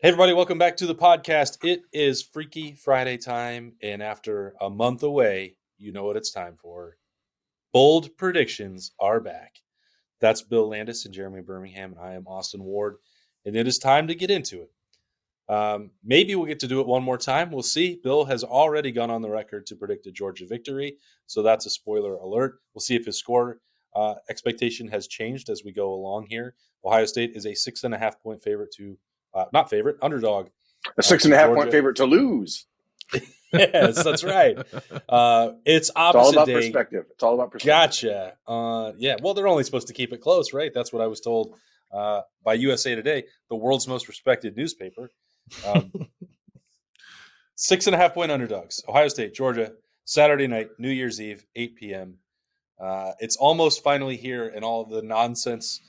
Hey, everybody, welcome back to the podcast. It is Freaky Friday time, and after a month away, you know what it's time for. Bold predictions are back. That's Bill Landis and Jeremy Birmingham, and I am Austin Ward, and it is time to get into it. Maybe we'll get to do it one more time. We'll see. Bill has already gone on the record to predict a Georgia victory, so that's a spoiler alert. We'll see if his score expectation has changed as we go along here. Ohio State is a 6.5-point favorite to underdog. A 6.5-point favorite to lose. Yes, that's right. It's opposite It's all about day. perspective. It's all about perspective. Gotcha. Yeah, well, they're only supposed to keep it close, right? That's what I was told by USA Today, the world's most respected newspaper. 6.5-point underdogs. Ohio State, Georgia, Saturday night, New Year's Eve, 8 p.m. It's almost finally here, and all of the nonsense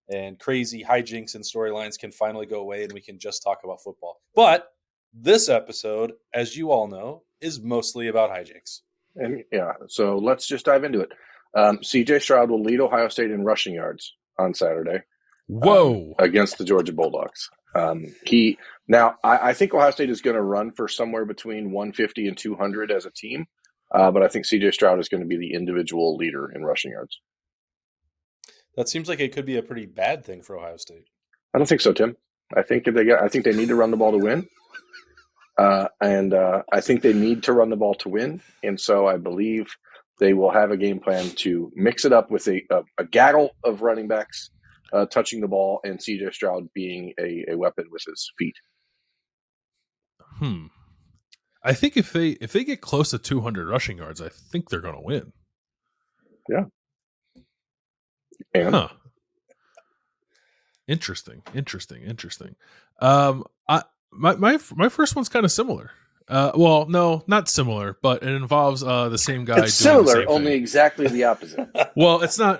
and crazy hijinks and storylines can finally go away, and we can just talk about football. But this episode, as you all know, is mostly about hijinks. And so let's just dive into it. C.J. Stroud will lead Ohio State in rushing yards on Saturday. Whoa! Against the Georgia Bulldogs. I think Ohio State is going to run for somewhere between 150 and 200 as a team, but I think C.J. Stroud is going to be the individual leader in rushing yards. That seems like it could be a pretty bad thing for Ohio State. I don't think so, Tim. I think they need to run the ball to win. I think they need to run the ball to win. And so I believe they will have a game plan to mix it up with a gaggle of running backs touching the ball and C.J. Stroud being a weapon with his feet. I think if they get close to 200 rushing yards, I think they're going to win. Yeah. And Interesting. My first one's kind of similar. Well, no, not similar, but it involves the same guy. It's similar, only exactly the opposite. Well, it's not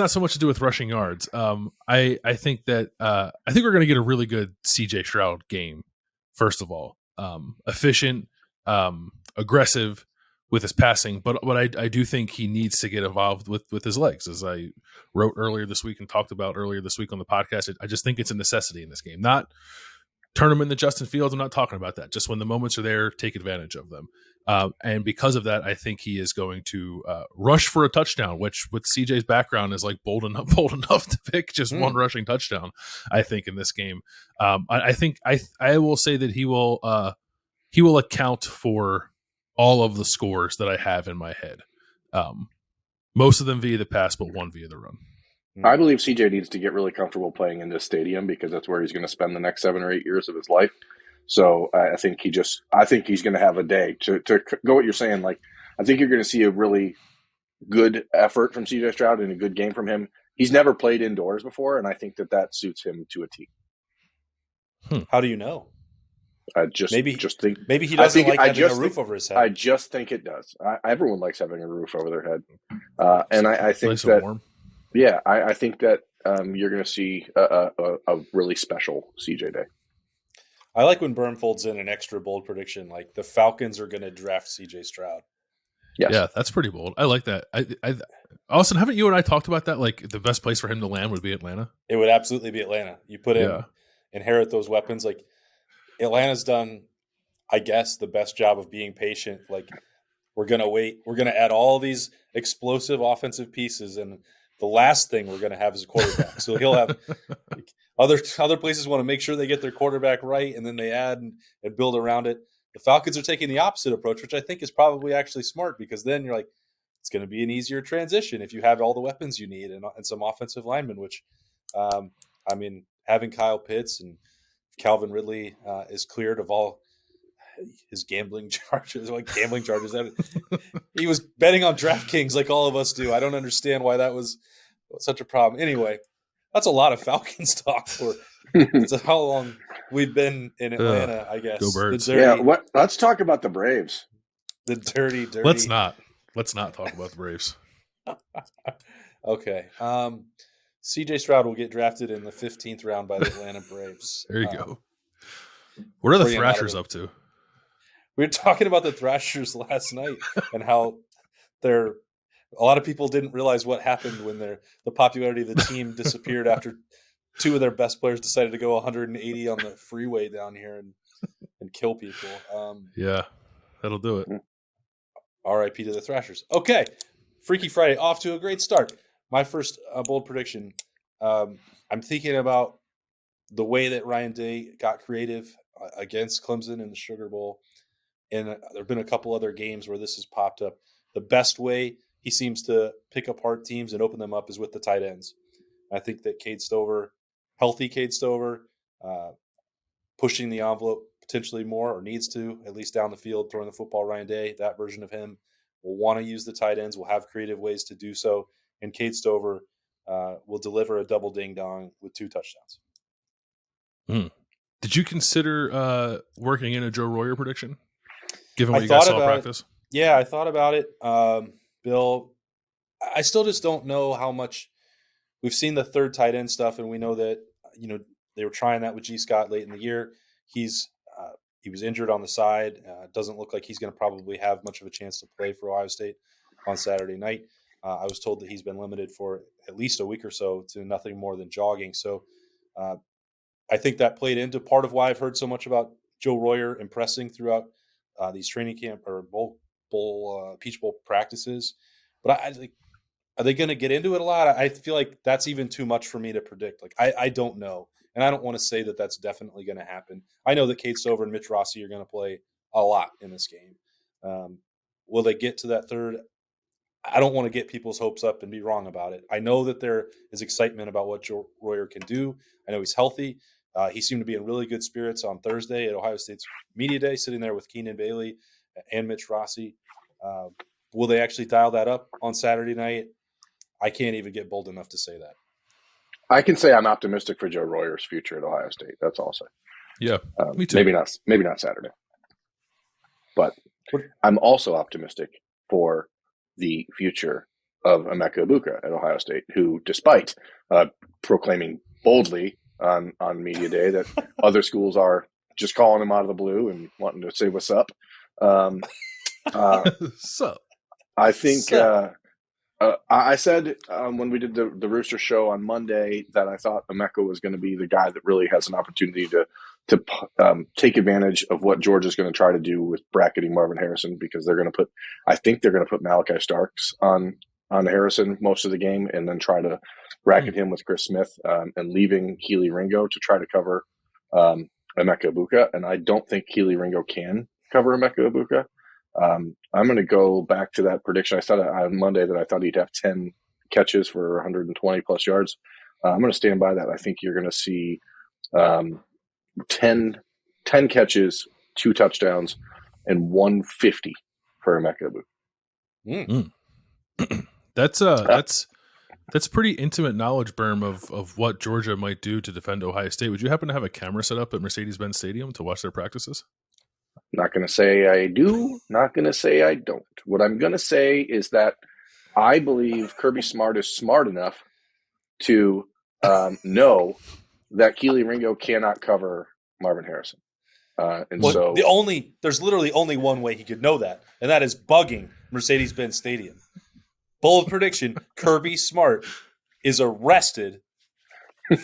so much to do with rushing yards. I think we're going to get a really good CJ Stroud game. First of all, efficient, aggressive with his passing, but I do think he needs to get involved with his legs, as I wrote earlier this week and talked about earlier this week on the podcast. I just think it's a necessity in this game. Not turn him into Justin Fields. I'm not talking about that. Just when the moments are there, take advantage of them. And because of that, I think he is going to rush for a touchdown, which with CJ's background is like bold enough to pick just one rushing touchdown. I think in this game, I will say that he will account for all of the scores that I have in my head. Most of them via the pass, but one via the run. I believe CJ needs to get really comfortable playing in this stadium because that's where he's going to spend the next 7 or 8 years of his life. So I think he's going to have a day to go what you're saying. Like, I think you're going to see a really good effort from CJ Stroud and a good game from him. He's never played indoors before, and I think that suits him to a T. How do you know? Maybe he doesn't like having a roof over his head. I just think it does. Everyone likes having a roof over their head, and I think that warm. Yeah, I think that you're going to see a really special CJ day. I like when Berm folds in an extra bold prediction, like the Falcons are going to draft CJ Stroud. Yes. Yeah, that's pretty bold. I like that. Austin, haven't you and I talked about that? Like the best place for him to land would be Atlanta. It would absolutely be Atlanta. You put him, inherit those weapons. Like Atlanta's done, I guess, the best job of being patient. Like we're going to wait. We're going to add all these explosive offensive pieces, and the last thing we're going to have is a quarterback. So he'll have other places want to make sure they get their quarterback right, and then they add and build around it. The Falcons are taking the opposite approach, which I think is probably actually smart because then you're like, it's going to be an easier transition if you have all the weapons you need and some offensive linemen, which, having Kyle Pitts and Calvin Ridley is cleared of all his gambling charges. He was betting on DraftKings like all of us do. I don't understand why that was such a problem. Anyway, that's a lot of Falcons talk for how long we've been in Atlanta, I guess. Go Birds. Let's talk about the Braves. The dirty. Let's not talk about the Braves. Okay. CJ Stroud will get drafted in the 15th round by the Atlanta Braves. There you go. What are the Thrashers up to? We were talking about the Thrashers last night and how a lot of people didn't realize what happened when the popularity of the team disappeared after two of their best players decided to go 180 on the freeway down here and kill people. Yeah, that'll do it. RIP to the Thrashers. Okay, Freaky Friday off to a great start. My first bold prediction. I'm thinking about the way that Ryan Day got creative against Clemson in the Sugar Bowl. And there have been a couple other games where this has popped up. The best way he seems to pick apart teams and open them up is with the tight ends. I think that healthy Cade Stover, pushing the envelope potentially more, or needs to, at least down the field, throwing the football. Ryan Day, that version of him, will want to use the tight ends, will have creative ways to do so. And Cade Stover will deliver a double ding-dong with 2 touchdowns. Did you consider working in a Joe Royer prediction? Given what you guys saw practice? Yeah, I thought about it. Bill, I still just don't know how much we've seen the third tight end stuff, and we know that, they were trying that with G. Scott late in the year. He was injured on the side. Doesn't look like he's going to probably have much of a chance to play for Ohio State on Saturday night. I was told that he's been limited for at least a week or so to nothing more than jogging. So I think that played into part of why I've heard so much about Joe Royer impressing throughout these training camp or Peach Bowl practices. But are they going to get into it a lot? I feel like that's even too much for me to predict. Like, I don't know. And I don't want to say that that's definitely going to happen. I know that Cade Stover and Mitch Rossi are going to play a lot in this game. Will they get to that third? I don't want to get people's hopes up and be wrong about it. I know that there is excitement about what Joe Royer can do. I know he's healthy. He seemed to be in really good spirits on Thursday at Ohio State's Media Day, sitting there with Keenan Bailey and Mitch Rossi. Will they actually dial that up on Saturday night? I can't even get bold enough to say that. I can say I'm optimistic for Joe Royer's future at Ohio State. That's all I'll say. Yeah, me too. Maybe not Saturday. But I'm also optimistic for the future of Emeka Egbuka at Ohio State, who, despite proclaiming boldly on Media Day that other schools are just calling him out of the blue and wanting to say what's up. I think I said when we did the Rooster show on Monday that I thought Emeka was going to be the guy that really has an opportunity to take advantage of what Georgia's going to try to do with bracketing Marvin Harrison, because they're going to put Malachi Starks on Harrison most of the game, and then try to bracket him with Chris Smith, and leaving Keely Ringo to try to cover Emeka Egbuka. And I don't think Keely Ringo can cover Emeka Egbuka. I'm going to go back to that prediction. I said on Monday that I thought he'd have 10 catches for 120 plus yards. I'm going to stand by that. I think you're going to see 10 catches, 2 touchdowns, and 150 for Emeka Egbuka. That's pretty intimate knowledge, Berm, of what Georgia might do to defend Ohio State. Would you happen to have a camera set up at Mercedes-Benz Stadium to watch their practices? Not going to say I do, not going to say I don't. What I'm going to say is that I believe Kirby Smart is smart enough to know that Keely Ringo cannot cover Marvin Harrison. There's literally only one way he could know that, and that is bugging Mercedes-Benz Stadium. Bold prediction, Kirby Smart is arrested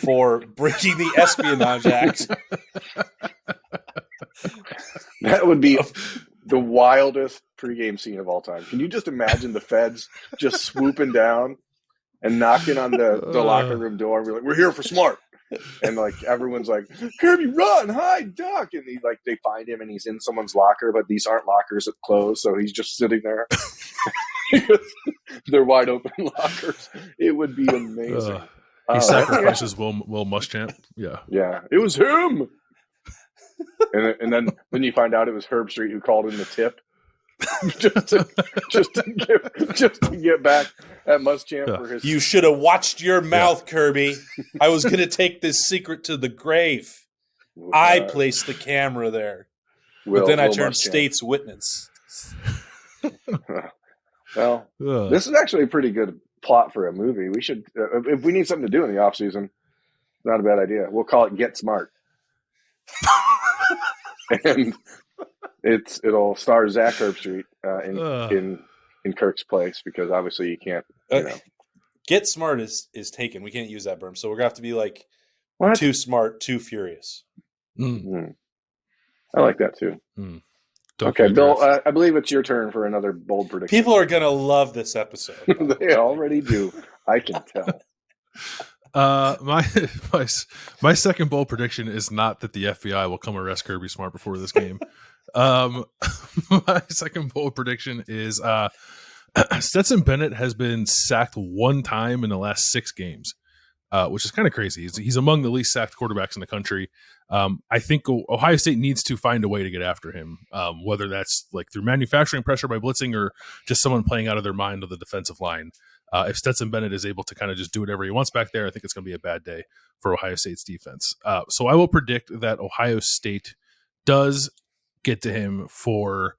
for breaking the Espionage Act. That would be the wildest pregame scene of all time. Can you just imagine the feds just swooping down and knocking on the locker room door and be like, "We're here for Smart." And like everyone's like, "Kirby, run, hide, duck." And they find him and he's in someone's locker, but these aren't lockers that close, so he's just sitting there. They're wide open lockers. It would be amazing. He sacrifices Will Muschamp. Yeah. Yeah. It was him. And then you find out it was Herb Street who called in the tip just to get back at Muschamp for his. You should have watched your mouth, Kirby. I was going to take this secret to the grave. I placed the camera there, but then I turned Muschamp state's witness. Well, this is actually a pretty good plot for a movie. We should, if we need something to do in the off season, not a bad idea. We'll call it Get Smart. And it'll star Zach Herbstreit in Kirk's place, because obviously you can't. Get Smart is taken. We can't use that, Berm. So we're gonna have to be like What? Too smart, too furious. I like that too. Okay, Bill, I believe it's your turn for another bold prediction. People are going to love this episode. They already do. I can tell. My second bold prediction is not that the FBI will come arrest Kirby Smart before this game. My second bold prediction is Stetson Bennett has been sacked one time in the last 6 games, which is kind of crazy. He's among the least sacked quarterbacks in the country. I think Ohio State needs to find a way to get after him, whether that's like through manufacturing pressure by blitzing or just someone playing out of their mind on the defensive line. If Stetson Bennett is able to kind of just do whatever he wants back there, I think it's going to be a bad day for Ohio State's defense. So I will predict that Ohio State does get to him for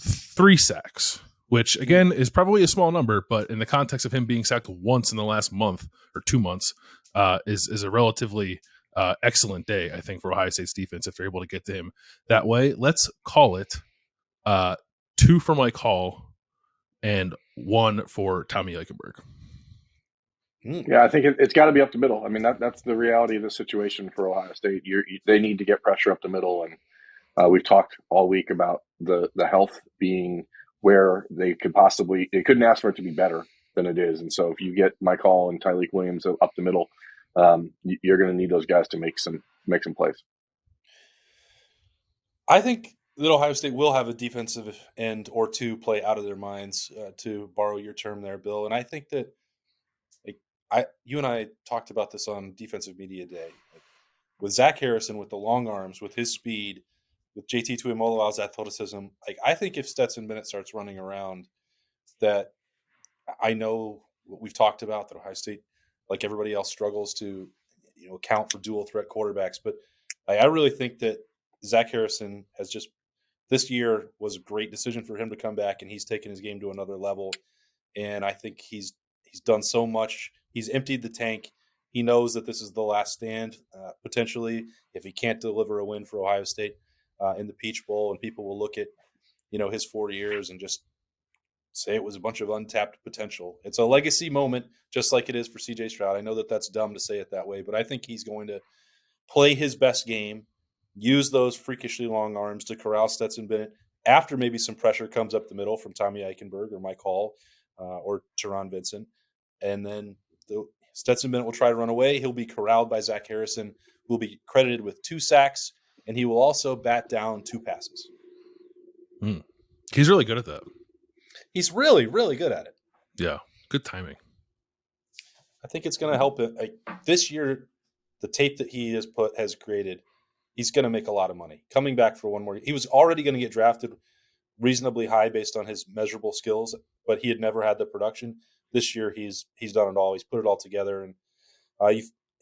3 sacks, which again is probably a small number, but in the context of him being sacked once in the last month or 2 months, is a relatively excellent day, I think, for Ohio State's defense if they're able to get to him that way. Let's call it 2 for Mike Hall and 1 for Tommy Eichenberg. Yeah, I think it's got to be up the middle. I mean, that's the reality of the situation for Ohio State. They need to get pressure up the middle, and we've talked all week about the health being where they couldn't ask for it to be better than it is. And so if you get Mike Hall and Tyleik Williams up the middle, you're going to need those guys to make some plays. I think that Ohio State will have a defensive end or 2 play out of their minds, to borrow your term there, Bill. And I think that you and I talked about this on Defensive Media Day. With Zach Harrison, with the long arms, with his speed, with JT Tuimoloau's athleticism, I think if Stetson Bennett starts running around, that I know what we've talked about, that Ohio State, like everybody else, struggles to account for dual threat quarterbacks. But I really think that Zach Harrison has just this year was a great decision for him to come back, and he's taken his game to another level. And I think he's done so much. He's emptied the tank. He knows that this is the last stand, potentially, if he can't deliver a win for Ohio State in the Peach Bowl, and people will look at his 4 years and just say it was a bunch of untapped potential. It's a legacy moment, just like it is for C.J. Stroud. I know that that's dumb to say it that way, but I think he's going to play his best game, use those freakishly long arms to corral Stetson Bennett after maybe some pressure comes up the middle from Tommy Eichenberg or Mike Hall or Teron Vincent. And then Stetson Bennett will try to run away. He'll be corralled by Zach Harrison, who will be credited with 2 sacks, and he will also bat down 2 passes. He's really good at that. He's really, really good at it. Yeah, good timing. I think it's going to help him. This year, the tape that he has created, he's going to make a lot of money. Coming back for one more year. He was already going to get drafted reasonably high based on his measurable skills, but he had never had the production. This year, he's done it all. He's put it all together, and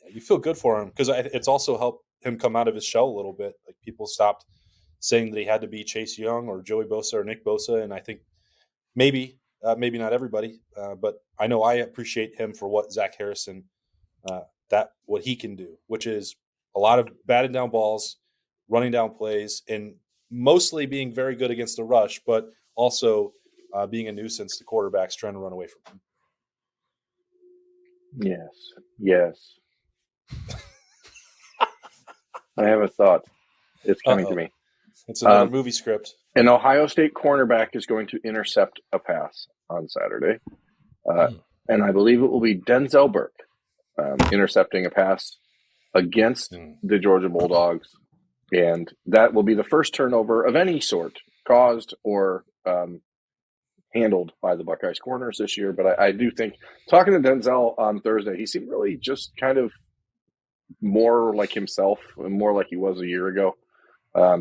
you feel good for him because it's also helped him come out of his shell a little bit. Like, people stopped saying that he had to be Chase Young or Joey Bosa or Nick Bosa, and I think maybe not everybody, but I know I appreciate him for what Zach Harrison, what he can do, which is a lot of batted down balls, running down plays, and mostly being very good against the rush, but also being a nuisance to quarterbacks trying to run away from him. Yes. I have a thought. It's coming to me. It's another movie script. An Ohio State cornerback is going to intercept a pass on Saturday. And I believe it will be Denzel Burke intercepting a pass against the Georgia Bulldogs. And that will be the first turnover of any sort caused or handled by the Buckeyes corners this year. But I do think, talking to Denzel on Thursday, he seemed really just kind of more like himself and more like he was a year ago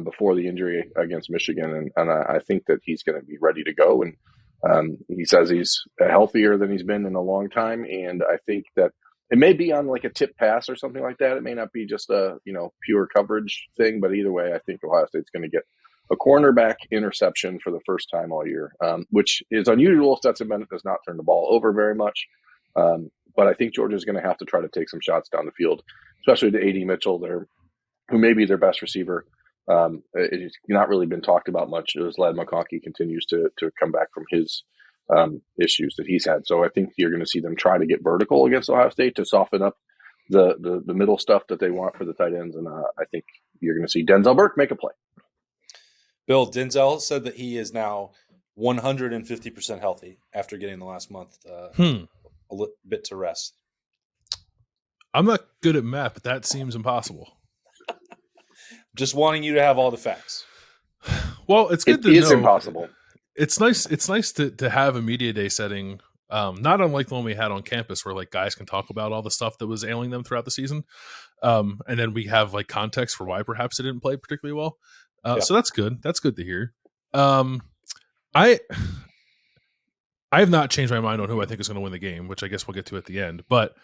before the injury against Michigan. And I think that he's going to be ready to go. And he says he's healthier than he's been in a long time. And I think that it may be on like a tip pass or something like that. It may not be just a, pure coverage thing, but either way, I think Ohio State's going to get a cornerback interception for the first time all year, which is unusual. Stetson Bennett does not turn the ball over very much. But I think Georgia's going to have to try to take some shots down the field, especially to A.D. Mitchell, who may be their best receiver. It's not really been talked about much as Ladd McConkey continues to come back from his issues that he's had. So I think you're going to see them try to get vertical against Ohio State to soften up the middle stuff that they want for the tight ends, and I think you're going to see Denzel Burke make a play. Bill, Denzel said that he is now 150% healthy after getting the last month a bit to rest. I'm not good at math, but that seems impossible. Just wanting you to have all the facts. Well, it's good to It is know. impossible. It's nice. It's nice to have a media day setting, not unlike the one we had on campus, where like guys can talk about all the stuff that was ailing them throughout the season, and then we have like context for why perhaps they didn't play particularly well. So that's good. That's good to hear. I have not changed my mind on who I think is going to win the game, which I guess we'll get to at the end. But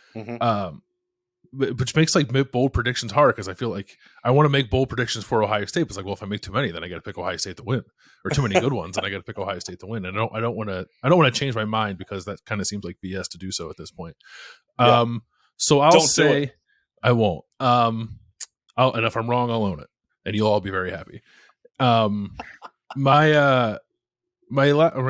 which makes like bold predictions hard, because I feel like I want to make bold predictions for Ohio State. But it's like, well, if I make too many, then I got to pick Ohio State to win, or too many good ones, and I got to pick Ohio State to win. And I don't want to change my mind, because that kind of seems like BS to do so at this point. So I'll say I won't. And if I'm wrong, I'll own it, and you'll all be very happy. My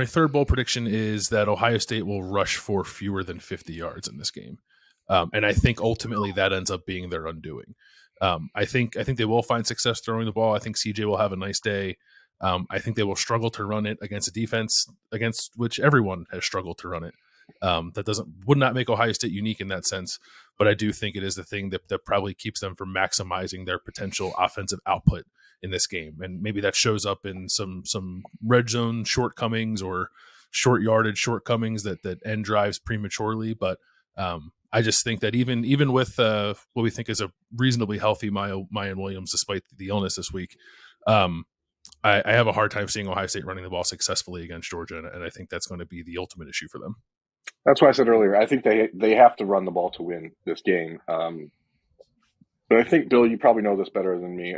third bold prediction is that Ohio State will rush for fewer than 50 yards in this game. And I think ultimately that ends up being their undoing. I think they will find success throwing the ball. I think CJ will have a nice day. I think they will struggle to run it against a defense against which everyone has struggled to run it. That would not make Ohio State unique in that sense, but I do think it is the thing that probably keeps them from maximizing their potential offensive output in this game. And maybe that shows up in some red zone shortcomings or short yardage shortcomings that end drives prematurely. But I just think that even with what we think is a reasonably healthy Mayan Williams, despite the illness this week, I have a hard time seeing Ohio State running the ball successfully against Georgia, and I think that's going to be the ultimate issue for them. That's why I said earlier, I think they have to run the ball to win this game. But I think, Bill, you probably know this better than me.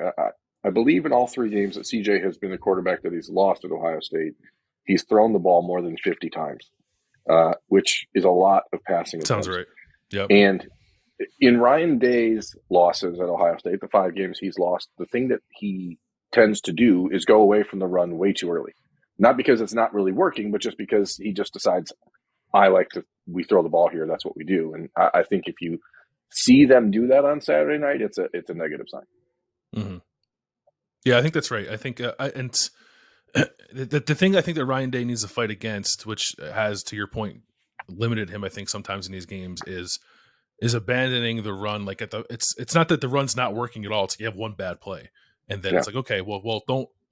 I believe in all three games that CJ has been the quarterback that he's lost at Ohio State, he's thrown the ball more than 50 times, which is a lot of passing attempts. Sounds right. Yep. And in Ryan Day's losses at Ohio State, the 5 games he's lost, the thing that he tends to do is go away from the run way too early. Not because it's not really working, but just because he just decides, we throw the ball here, that's what we do. And I think if you see them do that on Saturday night, it's a negative sign. Mm-hmm. Yeah, I think that's right. I think and the thing I think that Ryan Day needs to fight against, which has, to your point, limited him, I think, sometimes in these games, is abandoning the run. Like it's not that the run's not working at all. It's like you have one bad play, and then it's like, okay, well,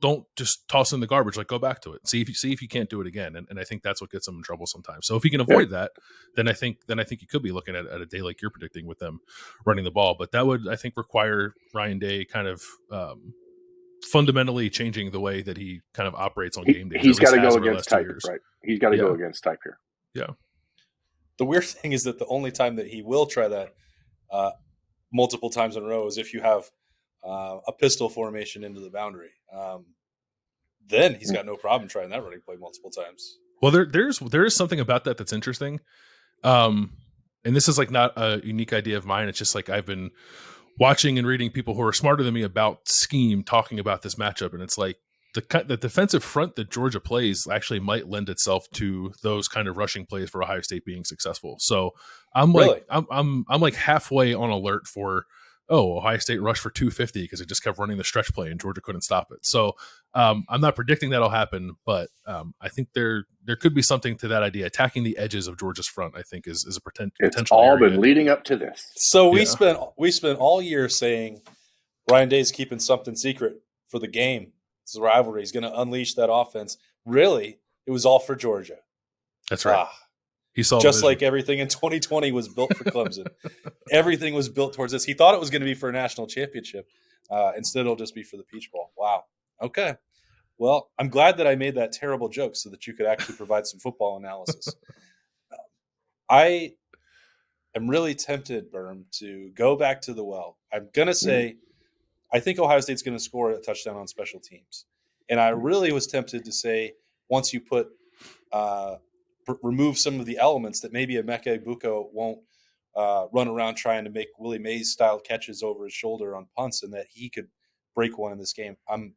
don't just toss in the garbage. Like, go back to it. See if you can't do it again. And I think that's what gets them in trouble sometimes. So if you can avoid that, then I think you could be looking at a day like you're predicting with them running the ball. But that would, I think, require Ryan Day kind of fundamentally changing the way that he kind of operates on game day. He's got to go against type, right? He's got to go against type here. Yeah. The weird thing is that the only time that he will try that multiple times in a row is if you have a pistol formation into the boundary. Then he's got no problem trying that running play multiple times. Well, there is something about that's interesting. And this is like not a unique idea of mine. It's just like I've been watching and reading people who are smarter than me about scheme talking about this matchup. And it's like the defensive front that Georgia plays actually might lend itself to those kind of rushing plays for Ohio State being successful. So I'm like halfway on alert for, Ohio State rushed for 250 because it just kept running the stretch play and Georgia couldn't stop it. So I'm not predicting that'll happen, but I think there could be something to that idea. Attacking the edges of Georgia's front, I think, is a potential. It's all area. Been leading up to this. So we spent all year saying Ryan Day's keeping something secret for the game. It's a rivalry. He's going to unleash that offense. Really, it was all for Georgia. That's right. He saw just like everything in 2020 was built for Clemson. Everything was built towards this. He thought it was going to be for a national championship. Instead, it'll just be for the Peach Bowl. Wow. Okay. Well, I'm glad that I made that terrible joke so that you could actually provide some football analysis. I am really tempted, Berm, to go back to the well. I'm going to say I think Ohio State's going to score a touchdown on special teams. And I really was tempted to say once you put remove some of the elements that maybe Emeka Egbuka won't run around trying to make Willie Mays style catches over his shoulder on punts, and that he could break one in this game. I'm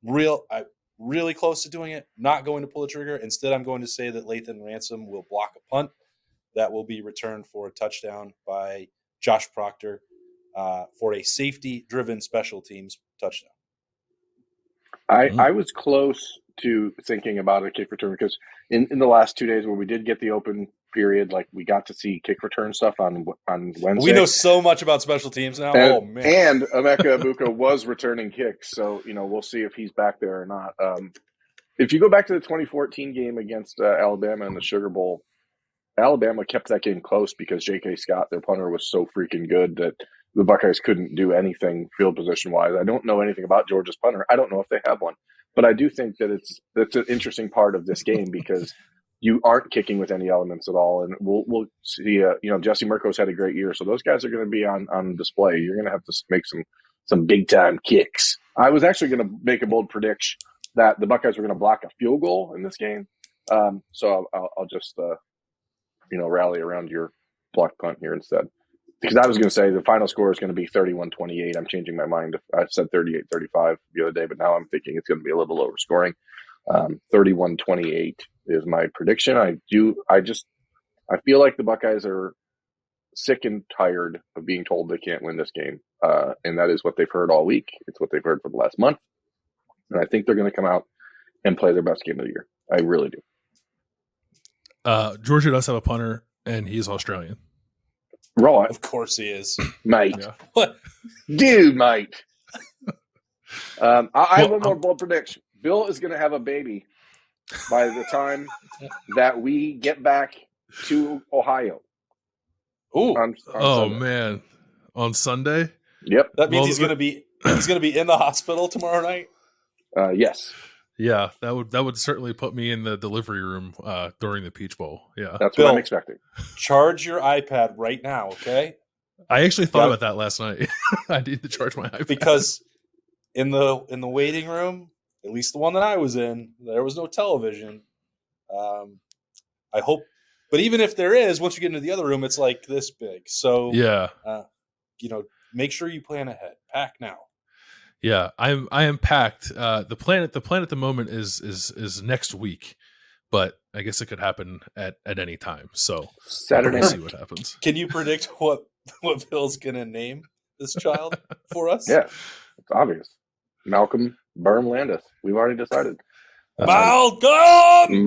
really close to doing it, not going to pull the trigger. Instead, I'm going to say that Lathan Ransom will block a punt that will be returned for a touchdown by Josh Proctor for a safety-driven special teams touchdown. I was close to thinking about a kick return because in the last 2 days where we did get the open period, like we got to see kick return stuff on Wednesday. We know so much about special teams now. And, oh man! And Emeka Ibuka was returning kicks, so we'll see if he's back there or not. If you go back to the 2014 game against Alabama in the Sugar Bowl, Alabama kept that game close because J.K. Scott, their punter, was so freaking good that the Buckeyes couldn't do anything field position wise. I don't know anything about Georgia's punter. I don't know if they have one, but I do think that that's an interesting part of this game because you aren't kicking with any elements at all, and we'll see. Jesse Mirko's had a great year, so those guys are going to be on display. You're going to have to make some big time kicks. I was actually going to make a bold prediction that the Buckeyes were going to block a field goal in this game, so I'll just rally around your block punt here instead. Because I was going to say the final score is going to be 31-28. I'm changing my mind. I said 38-35 the other day, but now I'm thinking it's going to be a little lower scoring. 31-28 is my prediction. I feel like the Buckeyes are sick and tired of being told they can't win this game. And that is what they've heard all week. It's what they've heard for the last month. And I think they're going to come out and play their best game of the year. I really do. Georgia does have a punter, and he's Australian. Right. Of course he is. Mate. Yeah. What? Dude, mate. I have one more bold prediction. Bill is going to have a baby by the time that we get back to Ohio. Ooh. On Oh, Sunday. man. On Sunday? Yep. That means Well, he's going to be in the hospital tomorrow night. Yes. Yeah, that would certainly put me in the delivery room during the Peach Bowl. Yeah. That's Bill, what I'm expecting. Charge your iPad right now, okay? I actually thought about that last night. I need to charge my iPad. Because in the waiting room, at least the one that I was in, there was no television. I hope, but even if there is, once you get into the other room, it's like this big. So yeah, make sure you plan ahead. Pack now. Yeah, I am packed. The plan at the moment is next week, but I guess it could happen at any time. So Saturday. We'll see what happens. Can you predict what Bill's gonna name this child for us? Yeah, it's obvious. Malcolm Berm Landis. We've already decided. Malcolm.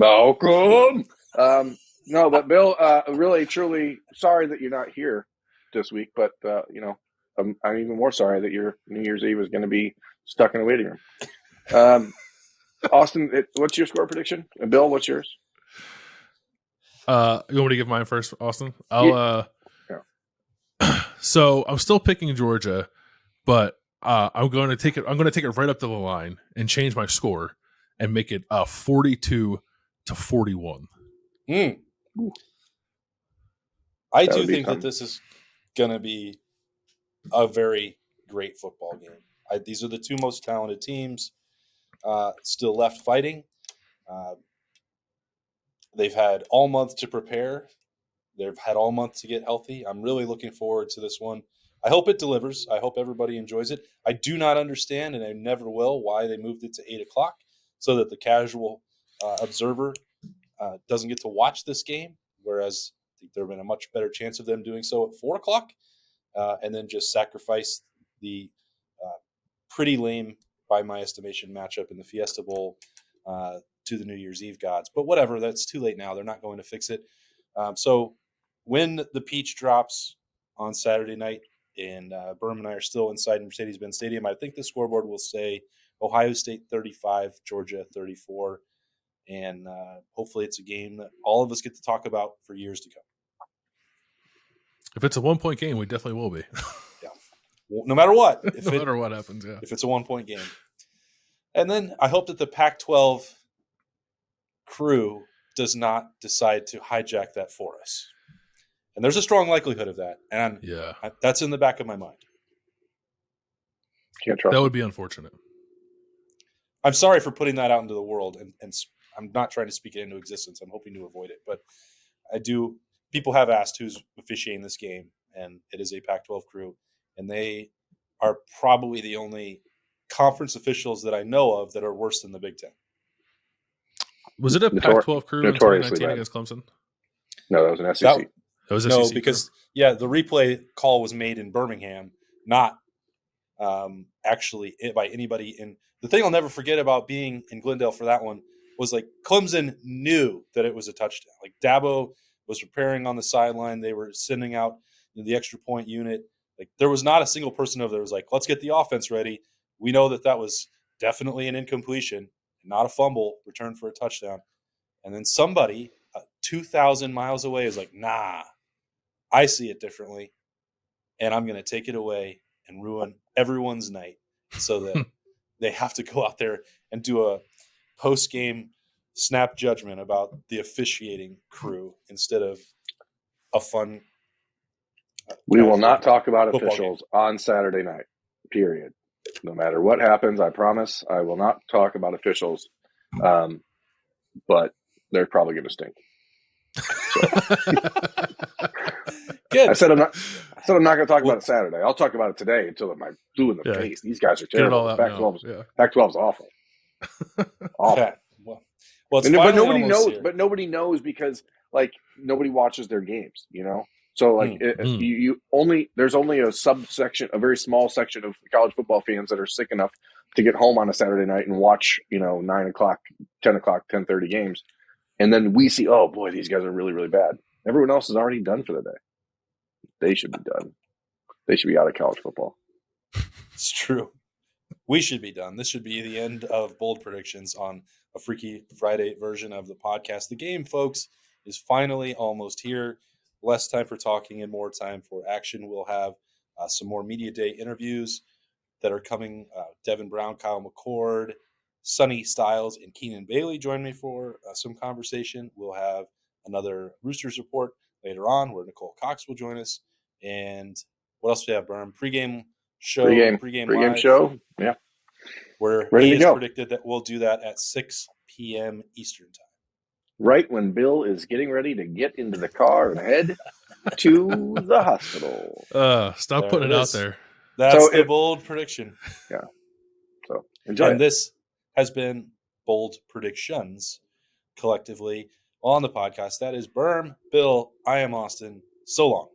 No, but Bill, really, truly sorry that you're not here this week, but I'm even more sorry that your New Year's Eve is going to be stuck in a waiting room. Austin, what's your score prediction? And Bill, what's yours? You want me to give mine first, Austin? I'll. So I'm still picking Georgia, but I'm going to take it. I'm going to take it right up to the line and change my score and make it 42-41. I do think that this is going to be a very great football game. These are the two most talented teams still left fighting. They've had all month to prepare. They've had all month to get healthy. I'm really looking forward to this one. I hope it delivers. I hope everybody enjoys it. I do not understand, and I never will, why they moved it to 8 o'clock so that the casual observer doesn't get to watch this game, whereas I think there would have been a much better chance of them doing so at 4 o'clock and then just sacrifice the pretty lame, by my estimation, matchup in the Fiesta Bowl to the New Year's Eve gods. But whatever, that's too late now. They're not going to fix it. So when the Peach drops on Saturday night and Berm and I are still inside Mercedes-Benz Stadium, I think the scoreboard will say Ohio State 35, Georgia 34. And hopefully it's a game that all of us get to talk about for years to come. If it's a 1-point game, we definitely will be. Yeah. No matter what. No matter what happens, yeah. If it's a 1-point game. And then I hope that the Pac-12 crew does not decide to hijack that for us. And there's a strong likelihood of that. And that's in the back of my mind. Can't trust that would be unfortunate. I'm sorry for putting that out into the world. And I'm not trying to speak it into existence. I'm hoping to avoid it. But I do. People have asked who's officiating this game. And it is a Pac-12 crew. And they are probably the only conference officials that I know of that are worse than the Big Ten. Was it a Pac-12 crew in 2019 against Clemson? No, that was an SEC. That was No, SEC because the replay call was made in Birmingham, not actually by anybody. And the thing I'll never forget about being in Glendale for that one was like Clemson knew that it was a touchdown. Like Dabo was preparing on the sideline. They were sending out the extra point unit. Like there was not a single person over there was like, let's get the offense ready. We know that was definitely an incompletion, not a fumble, return for a touchdown. And then somebody 2,000 miles away is like, nah, I see it differently. And I'm going to take it away and ruin everyone's night so that they have to go out there and do a post-game snap judgment about the officiating crew instead of a fun We will not talk about football officials on Saturday night, period. No matter what happens, I promise I will not talk about officials, but they're probably going to stink. So. Good. I said I'm not going to talk about it Saturday. I'll talk about it today until I'm blue in the face. These guys are terrible. Pac-12 is awful. Awful. Yeah. Well, but nobody knows. Here. But nobody knows because like nobody watches their games. You know. So like there's only a subsection, a very small section of college football fans that are sick enough to get home on a Saturday night and watch 9 o'clock, 10 o'clock, 10:30 games, and then we see, oh boy, these guys are really really bad. Everyone else is already done for the day. They should be done. They should be out of college football. It's true. We should be done. This should be the end of bold predictions on a Freaky Friday version of the podcast. The game, folks, is finally almost here. Less time for talking and more time for action. We'll have some more Media Day interviews that are coming. Devin Brown, Kyle McCord, Sonny Styles, and Keenan Bailey join me for some conversation. We'll have another Roosters report later on where Nicole Cox will join us. And what else do we have, Berm? Pre-game show. Pre-game show. Yeah. Where Ready he to has go. predicted that we'll do that at 6 p.m. Eastern time. Right when Bill is getting ready to get into the car and head to the hospital. Stop putting it out there. That's the bold prediction. Yeah. So enjoy And this has been Bold Predictions collectively on the podcast. That is Berm, Bill, I am Austin. So long.